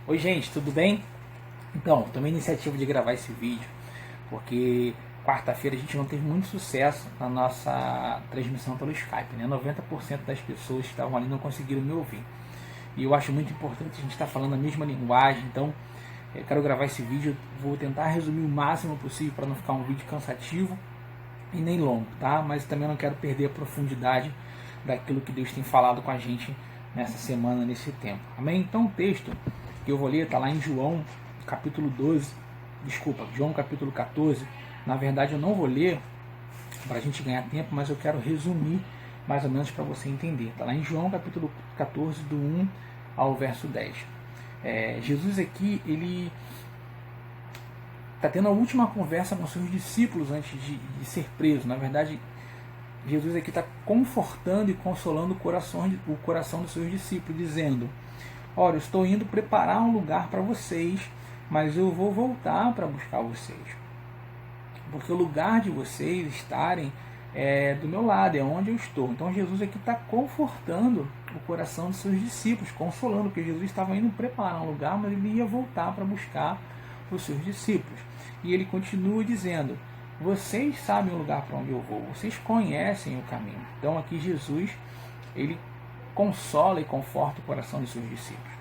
Oi gente, tudo bem? Então, tomei a iniciativa de gravar esse vídeo porque quarta-feira a gente não teve muito sucesso na nossa transmissão pelo Skype, né? 90% das pessoas que estavam ali não conseguiram me ouvir. E eu acho muito importante a gente estar falando a mesma linguagem, então eu quero gravar esse vídeo, vou tentar resumir o máximo possível para não ficar um vídeo cansativo e nem longo, tá? Mas também não quero perder a profundidade daquilo que Deus tem falado com a gente nessa semana, nesse tempo. Amém? Então o texto que eu vou ler está lá em João, capítulo 12, desculpa, João capítulo 14. Na verdade eu não vou ler para a gente ganhar tempo, mas eu quero resumir mais ou menos para você entender. Está lá em João capítulo 14, do 1 ao verso 10. Jesus aqui, ele está tendo a última conversa com seus discípulos antes de ser preso. Na verdade, Jesus aqui está confortando e consolando o coração dos seus discípulos, dizendo: olha, eu estou indo preparar um lugar para vocês, mas eu vou voltar para buscar vocês. Porque o lugar de vocês estarem é do meu lado, é onde eu estou. Então Jesus aqui está confortando o coração dos seus discípulos, consolando, porque Jesus estava indo preparar um lugar, mas ele ia voltar para buscar os seus discípulos. E ele continua dizendo: vocês sabem o lugar para onde eu vou, vocês conhecem o caminho. Então aqui Jesus, ele consola e conforta o coração dos seus discípulos.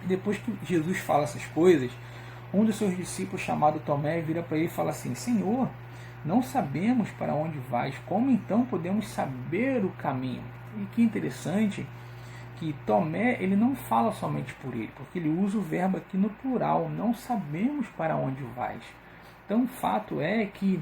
E depois que Jesus fala essas coisas, um dos seus discípulos, chamado Tomé, vira para ele e fala assim: Senhor, não sabemos para onde vais, como então podemos saber o caminho? E que interessante que Tomé, ele não fala somente por ele, porque ele usa o verbo aqui no plural: não sabemos para onde vais. Então o fato é que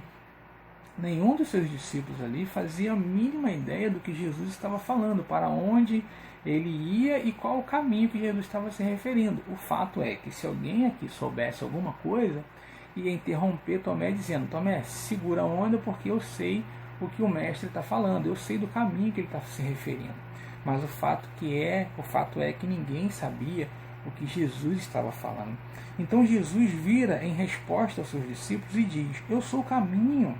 nenhum dos seus discípulos ali fazia a mínima ideia do que Jesus estava falando, para onde ele ia e qual o caminho que Jesus estava se referindo. O fato é que se alguém aqui soubesse alguma coisa, ia interromper Tomé dizendo: Tomé, segura a onda porque eu sei o que o mestre está falando, eu sei do caminho que ele está se referindo. Mas o fato é que ninguém sabia o que Jesus estava falando. Então Jesus vira em resposta aos seus discípulos e diz: eu sou o caminho,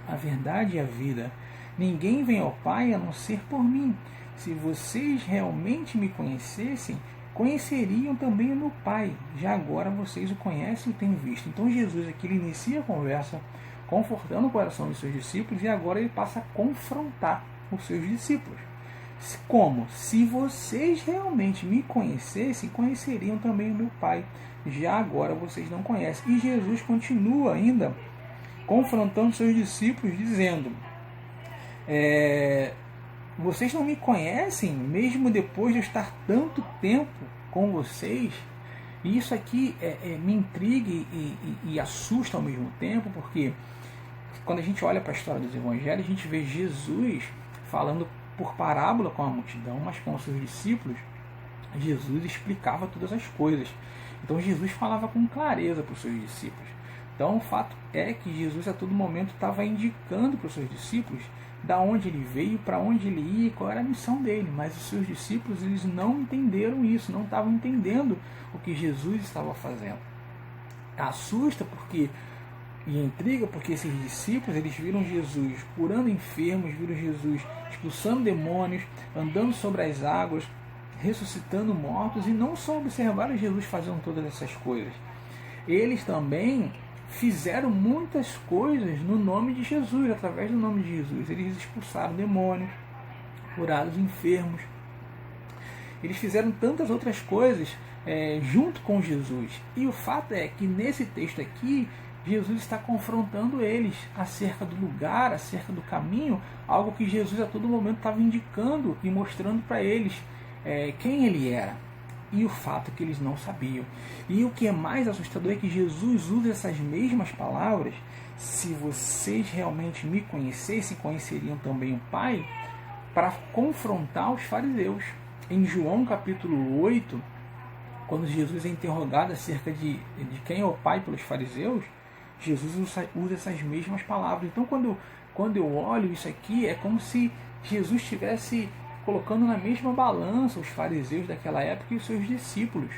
a verdade e a vida. Ninguém vem ao Pai a não ser por mim. Se vocês realmente me conhecessem, conheceriam também o meu Pai. Já agora vocês o conhecem e o têm visto. Então Jesus aqui ele inicia a conversa confortando o coração dos seus discípulos e agora ele passa a confrontar os seus discípulos. Como? Se vocês realmente me conhecessem, conheceriam também o meu Pai. Já agora vocês não conhecem. E Jesus continua ainda confrontando seus discípulos, dizendo: vocês não me conhecem, mesmo depois de eu estar tanto tempo com vocês? E isso aqui me intriga e assusta ao mesmo tempo, porque quando a gente olha para a história dos evangelhos, a gente vê Jesus falando por parábola com a multidão, mas com os seus discípulos, Jesus explicava todas as coisas. Então Jesus falava com clareza para os seus discípulos. Então o fato é que Jesus a todo momento estava indicando para os seus discípulos da onde ele veio, para onde ele ia e qual era a missão dele. Mas os seus discípulos eles não entenderam isso, não estavam entendendo o que Jesus estava fazendo. Assusta porque e intriga porque esses discípulos eles viram Jesus curando enfermos, viram Jesus expulsando demônios, andando sobre as águas, ressuscitando mortos, e não só observaram Jesus fazendo todas essas coisas. Eles também fizeram muitas coisas no nome de Jesus, através do nome de Jesus. Eles expulsaram demônios, curaram os enfermos. Eles fizeram tantas outras coisas junto com Jesus. E o fato é que nesse texto aqui, Jesus está confrontando eles acerca do lugar, acerca do caminho, algo que Jesus a todo momento estava indicando e mostrando para eles quem ele era. E o fato é que eles não sabiam. E o que é mais assustador é que Jesus usa essas mesmas palavras: se vocês realmente me conhecessem, conheceriam também o Pai, para confrontar os fariseus. Em João capítulo 8, quando Jesus é interrogado acerca de quem é o Pai pelos fariseus, Jesus usa essas mesmas palavras. Então quando eu olho isso aqui, é como se Jesus estivesse colocando na mesma balança os fariseus daquela época e os seus discípulos.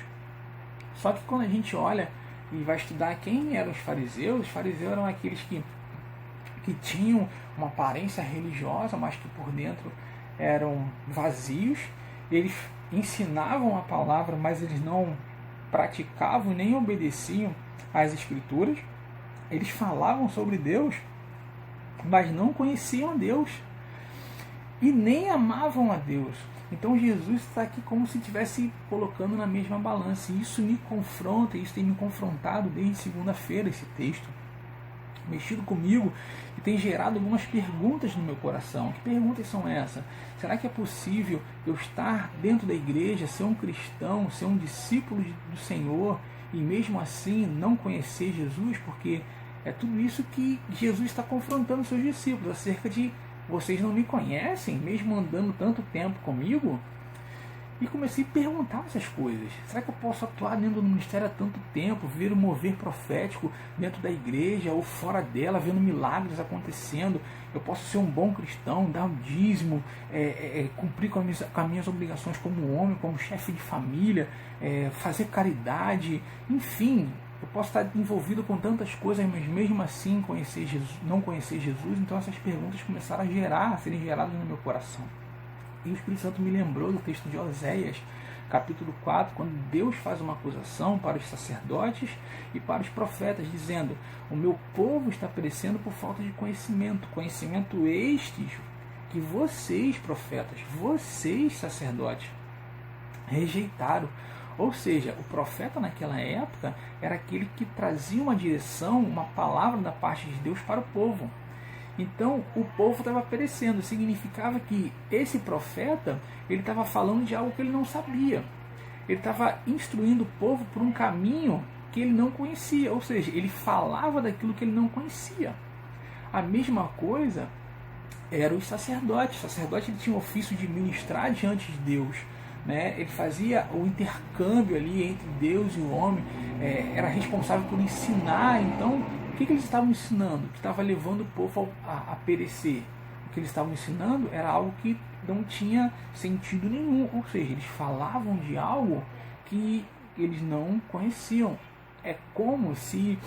Só que quando a gente olha e vai estudar quem eram os fariseus eram aqueles que tinham uma aparência religiosa, mas que por dentro eram vazios. Eles ensinavam a palavra, mas eles não praticavam e nem obedeciam às Escrituras. Eles falavam sobre Deus, mas não conheciam a Deus e nem amavam a Deus. Então Jesus está aqui como se estivesse colocando na mesma balança. E isso me confronta, isso tem me confrontado desde segunda-feira, esse texto, mexido comigo e tem gerado algumas perguntas no meu coração. Que perguntas são essas? Será que é possível eu estar dentro da igreja, ser um cristão, ser um discípulo do Senhor e mesmo assim não conhecer Jesus? Porque é tudo isso que Jesus está confrontando seus discípulos acerca de: vocês não me conhecem, mesmo andando tanto tempo comigo? E comecei a perguntar essas coisas. Será que eu posso atuar dentro do ministério há tanto tempo, ver o mover profético dentro da igreja ou fora dela, vendo milagres acontecendo? Eu posso ser um bom cristão, dar um dízimo, cumprir com as minhas obrigações como homem, como chefe de família, fazer caridade, enfim. Eu posso estar envolvido com tantas coisas, mas mesmo assim não conhecer Jesus. Então essas perguntas começaram a serem geradas no meu coração. E o Espírito Santo me lembrou do texto de Oséias, capítulo 4, quando Deus faz uma acusação para os sacerdotes e para os profetas, dizendo: o meu povo está perecendo por falta de conhecimento. Conhecimento estes que vocês, profetas, vocês, sacerdotes, rejeitaram. Ou seja, o profeta naquela época era aquele que trazia uma direção, uma palavra da parte de Deus para o povo. Então o povo estava perecendo. Significava que esse profeta ele estava falando de algo que ele não sabia. Ele estava instruindo o povo por um caminho que ele não conhecia. Ou seja, ele falava daquilo que ele não conhecia. A mesma coisa eram os sacerdotes. O sacerdote ele tinha o ofício de ministrar diante de Deus. Ele fazia o intercâmbio ali entre Deus e o homem, era responsável por ensinar. Então, o que eles estavam ensinando? Que estava levando o povo a perecer. O que eles estavam ensinando era algo que não tinha sentido nenhum, ou seja, eles falavam de algo que eles não conheciam. É como se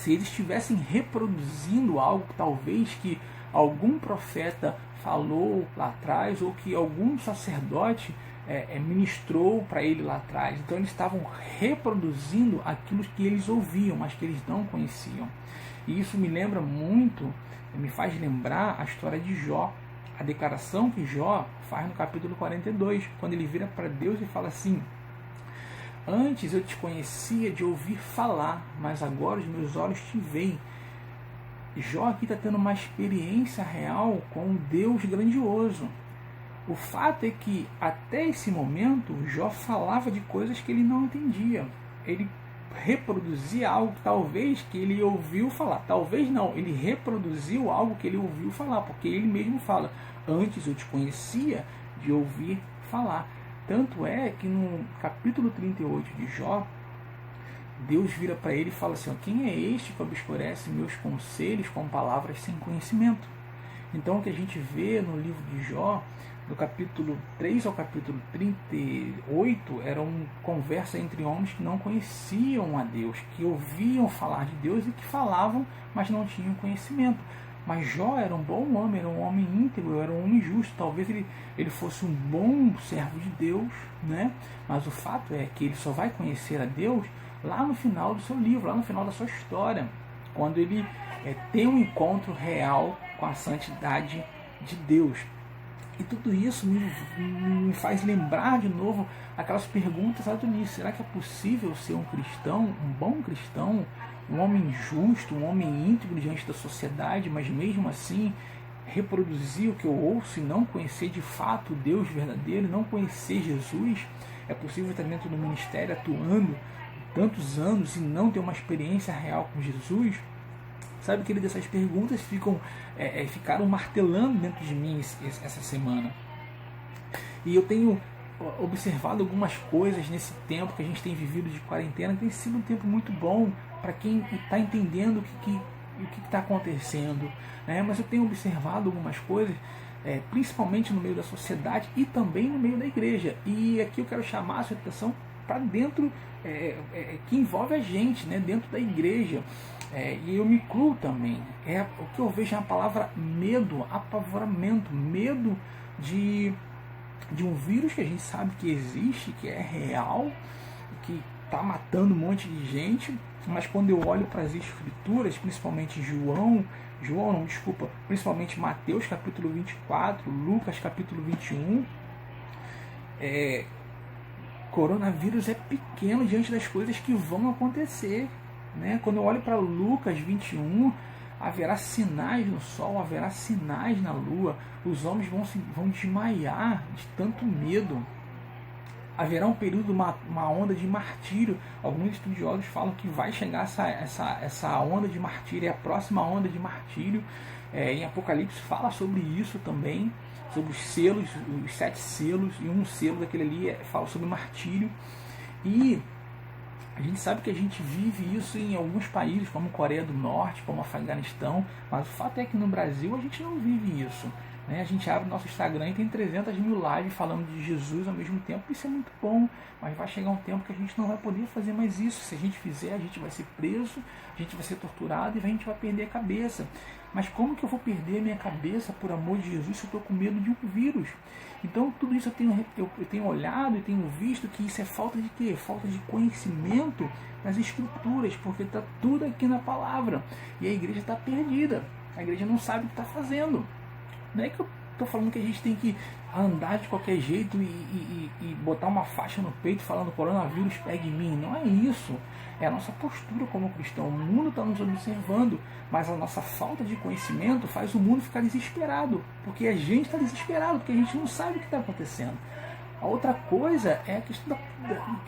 eles estivessem reproduzindo algo que talvez que algum profeta falou lá atrás, ou que algum sacerdote ministrou para ele lá atrás. Então eles estavam reproduzindo aquilo que eles ouviam, mas que eles não conheciam. E isso me lembra muito, me faz lembrar a história de Jó, a declaração que Jó faz no capítulo 42, quando ele vira para Deus e fala assim: antes eu te conhecia de ouvir falar, mas agora os meus olhos te veem. Jó aqui está tendo uma experiência real com um Deus grandioso. O fato é que até esse momento Jó falava de coisas que ele não entendia. Ele reproduzia algo talvez que ele ouviu falar. Talvez não, ele reproduziu algo que ele ouviu falar, porque ele mesmo fala: antes eu te conhecia de ouvir falar. Tanto é que no capítulo 38 de Jó, Deus vira para ele e fala assim: quem é este que obscurece meus conselhos com palavras sem conhecimento? Então o que a gente vê no livro de Jó, do capítulo 3 ao capítulo 38, eram conversas entre homens que não conheciam a Deus, que ouviam falar de Deus e que falavam, mas não tinham conhecimento. Mas Jó era um bom homem, era um homem íntegro, era um homem justo. Talvez ele fosse um bom servo de Deus, mas o fato é que ele só vai conhecer a Deus lá no final do seu livro, lá no final da sua história, quando ele tem um encontro real com a santidade de Deus. E tudo isso me faz lembrar de novo aquelas perguntas lá do início: será que é possível ser um cristão, um bom cristão, um homem justo, um homem íntegro diante da sociedade, mas mesmo assim reproduzir o que eu ouço e não conhecer de fato o Deus verdadeiro, não conhecer Jesus? É possível estar dentro do ministério atuando tantos anos e não ter uma experiência real com Jesus? Sabe, querido, essas perguntas ficaram martelando dentro de mim essa semana. E eu tenho observado algumas coisas nesse tempo que a gente tem vivido de quarentena. Tem sido um tempo muito bom para quem está entendendo o que está acontecendo. Mas eu tenho observado algumas coisas, principalmente no meio da sociedade e também no meio da igreja. E aqui eu quero chamar a sua atenção para dentro, que envolve a gente, dentro da igreja. E eu me incluo também. O que eu vejo é a palavra medo, apavoramento, medo de um vírus que a gente sabe que existe, que é real, que está matando um monte de gente, mas quando eu olho para as escrituras, principalmente principalmente Mateus capítulo 24, Lucas capítulo 21, coronavírus é pequeno diante das coisas que vão acontecer, né? Quando eu olho para Lucas 21, haverá sinais no sol, haverá sinais na lua, os homens vão desmaiar de tanto medo. Haverá um período, uma onda de martírio. Alguns estudiosos falam que vai chegar essa onda de martírio, é a próxima onda de martírio. Em Apocalipse fala sobre isso também, sobre os selos, os 7 selos, e um selo daquele ali fala sobre martírio. E a gente sabe que a gente vive isso em alguns países, como Coreia do Norte, como Afeganistão, mas o fato é que no Brasil a gente não vive isso. A gente abre o nosso Instagram e tem 300 mil lives falando de Jesus ao mesmo tempo. Isso é muito bom, mas vai chegar um tempo que a gente não vai poder fazer mais isso. Se a gente fizer, a gente vai ser preso, a gente vai ser torturado e a gente vai perder a cabeça. Mas como que eu vou perder a minha cabeça, por amor de Jesus, se eu estou com medo de um vírus? Então tudo isso eu tenho olhado e tenho visto que isso é falta de quê? Falta de conhecimento das Escrituras, porque está tudo aqui na palavra. E a igreja está perdida, a igreja não sabe o que está fazendo. Não é que eu estou falando que a gente tem que andar de qualquer jeito e botar uma faixa no peito falando coronavírus pega em mim. Não é isso. É a nossa postura como cristão. O mundo está nos observando, mas a nossa falta de conhecimento faz o mundo ficar desesperado. Porque a gente está desesperado, porque a gente não sabe o que está acontecendo. A outra coisa é a questão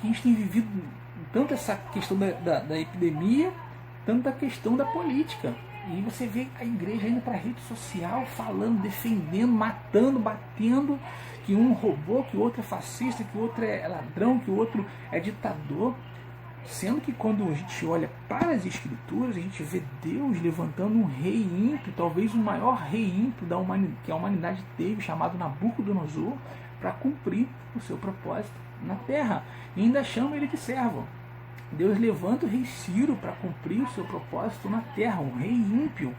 que a gente tem vivido, tanto essa questão da epidemia, tanto a questão da política. E você vê a igreja indo para a rede social falando, defendendo, matando, batendo, que um roubou, que o outro é fascista, que o outro é ladrão, que o outro é ditador. Sendo que quando a gente olha para as Escrituras, a gente vê Deus levantando um rei ímpio, talvez o maior rei ímpio que a humanidade teve, chamado Nabucodonosor, para cumprir o seu propósito na terra. E ainda chama ele de servo. Deus levanta o rei Ciro para cumprir o seu propósito na terra, um rei ímpio.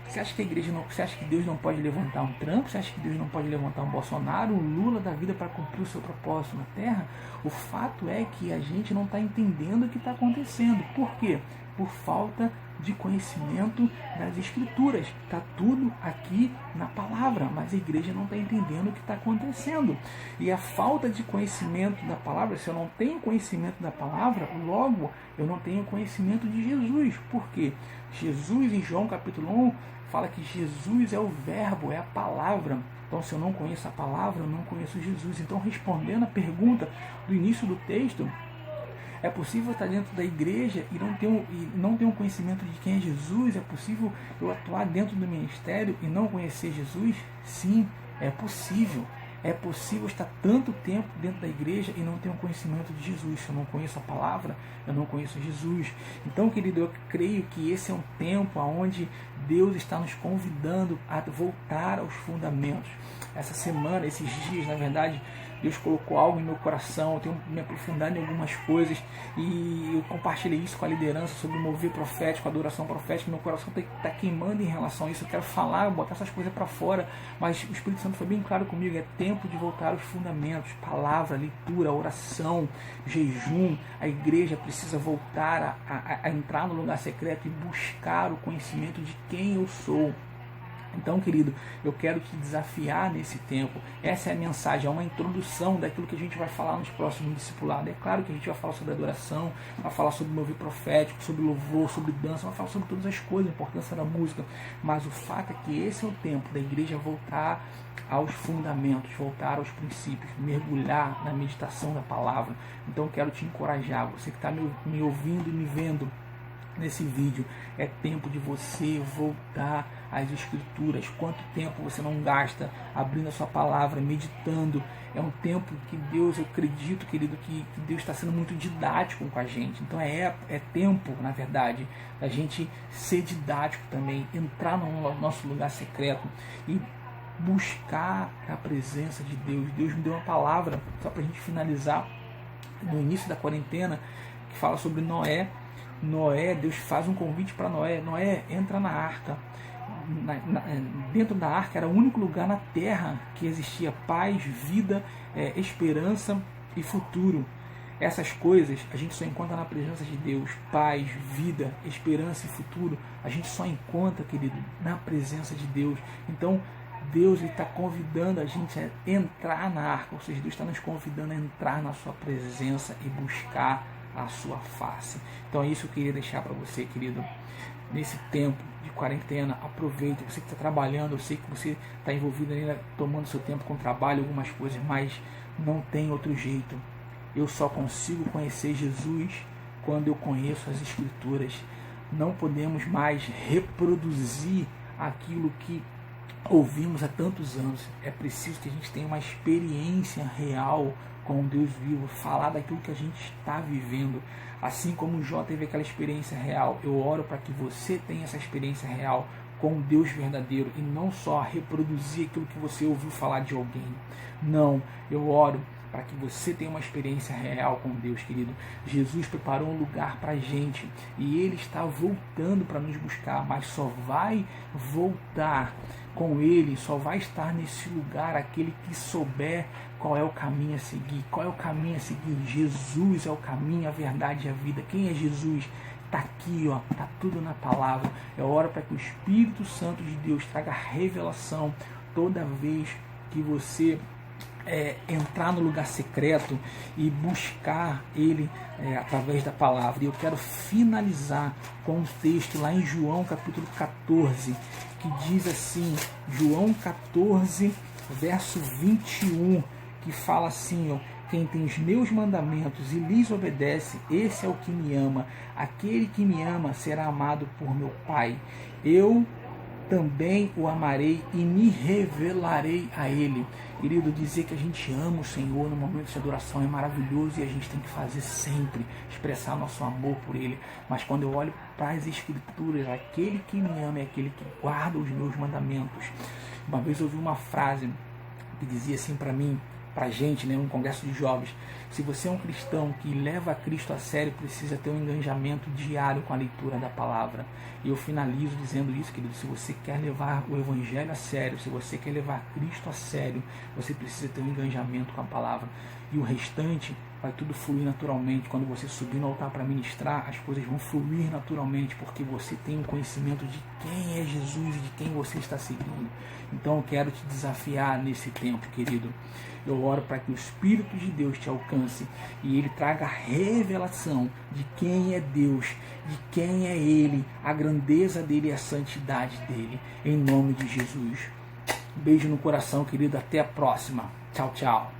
Você acha que você acha que Deus não pode levantar um Trump? Você acha que Deus não pode levantar um Bolsonaro, um Lula da vida para cumprir o seu propósito na terra? O fato é que a gente não está entendendo o que está acontecendo. Por quê? Por falta de conhecimento das Escrituras. Está tudo aqui na palavra, mas a igreja não está entendendo o que está acontecendo. E a falta de conhecimento da palavra, se eu não tenho conhecimento da palavra, logo eu não tenho conhecimento de Jesus. Por quê? Jesus, em João capítulo 1, fala que Jesus é o verbo, é a palavra. Então, se eu não conheço a palavra, eu não conheço Jesus. Então, respondendo a pergunta do início do texto, é possível estar dentro da igreja e não ter um conhecimento de quem é Jesus? É possível eu atuar dentro do ministério e não conhecer Jesus? Sim, é possível. É possível estar tanto tempo dentro da igreja e não ter um conhecimento de Jesus. Se eu não conheço a palavra, eu não conheço Jesus. Então, querido, eu creio que esse é um tempo onde Deus está nos convidando a voltar aos fundamentos. Essa semana, esses dias, na verdade, Deus colocou algo em meu coração, eu tenho me aprofundado em algumas coisas e eu compartilhei isso com a liderança sobre o mover profético, a adoração profética. Meu coração está queimando em relação a isso. Eu quero falar, botar essas coisas para fora, mas o Espírito Santo foi bem claro comigo. É tempo de voltar aos fundamentos, palavra, leitura, oração, jejum. A igreja precisa voltar a entrar no lugar secreto e buscar o conhecimento de quem eu sou. Então, querido, eu quero te desafiar nesse tempo. Essa é a mensagem, é uma introdução daquilo que a gente vai falar nos próximos discipulados. É claro que a gente vai falar sobre adoração, vai falar sobre mover profético, sobre louvor, sobre dança, vai falar sobre todas as coisas, a importância da música. Mas o fato é que esse é o tempo da igreja voltar aos fundamentos, voltar aos princípios, mergulhar na meditação da palavra. Então, eu quero te encorajar, você que está me ouvindo e me vendo nesse vídeo, é tempo de você voltar às Escrituras. Quanto tempo você não gasta abrindo a sua palavra, meditando? É um tempo que Deus, eu acredito, querido, que Deus está sendo muito didático com a gente. Então é tempo, na verdade, da gente ser didático também, entrar no nosso lugar secreto e buscar a presença de Deus. Deus me deu uma palavra, só para a gente finalizar, no início da quarentena, que fala sobre Noé. Deus faz um convite para Noé. Noé, entra na arca. Dentro da arca era o único lugar na terra que existia paz, vida, esperança e futuro. Essas coisas a gente só encontra na presença de Deus. Paz, vida, esperança e futuro, a gente só encontra, querido, na presença de Deus. Então, Deus está convidando a gente a entrar na arca, ou seja, Deus está nos convidando a entrar na sua presença e buscar a sua face. Então é isso que eu queria deixar para você, querido. Nesse tempo de quarentena, aproveite. Você que está trabalhando, eu sei que você está envolvido ainda, tomando seu tempo com trabalho, algumas coisas, mas não tem outro jeito. Eu só consigo conhecer Jesus quando eu conheço as Escrituras. Não podemos mais reproduzir aquilo que ouvimos há tantos anos. É preciso que a gente tenha uma experiência real com Deus vivo, falar daquilo que a gente está vivendo. Assim como Jó teve aquela experiência real, eu oro para que você tenha essa experiência real com Deus verdadeiro e não só reproduzir aquilo que você ouviu falar de alguém. Não, eu oro para que você tenha uma experiência real com Deus, querido. Jesus preparou um lugar para a gente e Ele está voltando para nos buscar, mas só vai voltar com Ele, só vai estar nesse lugar aquele que souber qual é o caminho a seguir. Qual é o caminho a seguir? Jesus é o caminho, a verdade e a vida. Quem é Jesus? Está aqui, ó, está tudo na palavra. É hora para que o Espírito Santo de Deus traga revelação toda vez que você entrar no lugar secreto e buscar Ele através da palavra. E eu quero finalizar com um texto lá em João capítulo 14, que diz assim, João 14, verso 21, que fala assim, ó: quem tem os meus mandamentos e lhes obedece, esse é o que me ama. Aquele que me ama será amado por meu Pai. Eu também o amarei e me revelarei a Ele. Querido, dizer que a gente ama o Senhor no momento de adoração é maravilhoso e a gente tem que fazer sempre, expressar nosso amor por Ele. Mas quando eu olho para as Escrituras, aquele que me ama é aquele que guarda os meus mandamentos. Uma vez eu ouvi uma frase que dizia assim para mim, pra gente, né, num congresso de jovens: se você é um cristão que leva a Cristo a sério, precisa ter um engajamento diário com a leitura da palavra. E eu finalizo dizendo isso, querido: se você quer levar o Evangelho a sério, se você quer levar Cristo a sério, você precisa ter um engajamento com a palavra. E o restante vai tudo fluir naturalmente. Quando você subir no altar para ministrar, as coisas vão fluir naturalmente, porque você tem um conhecimento de quem é Jesus e de quem você está seguindo. Então eu quero te desafiar nesse tempo, querido. Eu oro para que o Espírito de Deus te alcance e Ele traga a revelação de quem é Deus, de quem é Ele, a grandeza dEle e a santidade dEle. Em nome de Jesus. Beijo no coração, querido. Até a próxima. Tchau, tchau.